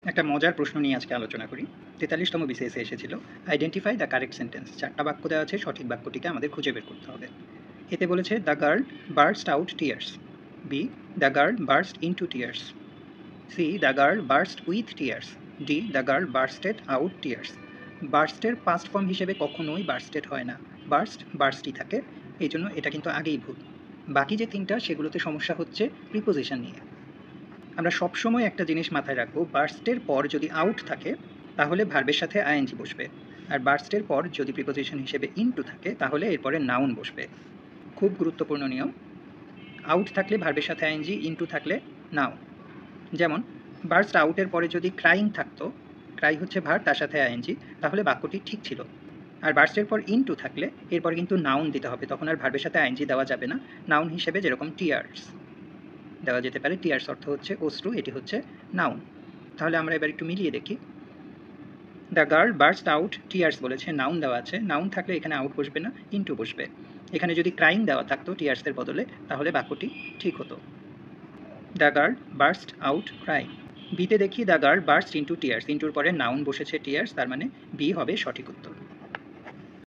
একটা মজার প্রশ্ন নিয়ে আজকে আলোচনা করি। ৪৩তম বিসিএসে এসেছিল আইডেন্টিফাই দ্য কারেক্ট সেন্টেন্স। ৪টা বাক্য দেওয়া আছে, সঠিক বাক্যটিকে আমাদের খুঁজে বের করতে হবে। এতে বলেছে the girl burst out tears, B the girl burst into tears, C the girl burst with tears, D the girl bursted out tears. বার্স্টের পাস্ট ফর্ম হিসেবে কখনোই বার্স্টেড হয় না, বার্স্টই থাকে, এই জন্য এটা কিন্তু আগেই ভুল। বাকি যে তিনটা সেগুলোতে সমস্যা হচ্ছে প্রিপোজিশন নিয়ে। আমরা সবসময় একটা জিনিস মাথায় রাখবো, বার্স্টের পর যদি আউট থাকে তাহলে ভার্বের সাথে আইএনজি বসবে, আর বার্স্টের পর যদি প্রিপোজিশন হিসেবে ইনটু থাকে তাহলে এরপরে নাউন বসবে। খুব গুরুত্বপূর্ণ নিয়ম। আউট থাকলে ভার্বের সাথে আইএনজি, ইনটু থাকলে নাউন। যেমন বার্স্ট আউটের পরে যদি ক্রাইং থাকতো, ক্রাই হচ্ছে ভার্ব, তার সাথে আইএনজি, তাহলে বাক্যটি ঠিক ছিল। আর বার্স্টের পর ইনটু থাকলে এরপর কিন্তু নাউন দিতে হবে, তখন আর ভার্বের সাথে আইএনজি দেওয়া যাবে না। নাউন হিসেবে যেরকম টিয়ার্স দেওয়া যেতে পারে, টিয়ার্স অর্থ হচ্ছে অশ্রু, এটি হচ্ছে নাউন। তাহলে আমরা এবার একটু মিলিয়ে দেখি। The girl burst out tears বলেছে, নাউন দেওয়া আছে, নাউন থাকলে এখানে আউট বসবে না, ইনটু বসবে। এখানে যদি ক্রাইং দেওয়া থাকতো টিয়ার্সের বদলে তাহলে বাক্যটি ঠিক হতো। The girl burst out crying. বিতে দেখি the girl burst into tears, ইনটুর পরে নাউন বসেছে টিয়ার্স, তার মানে বি হবে সঠিক উত্তর।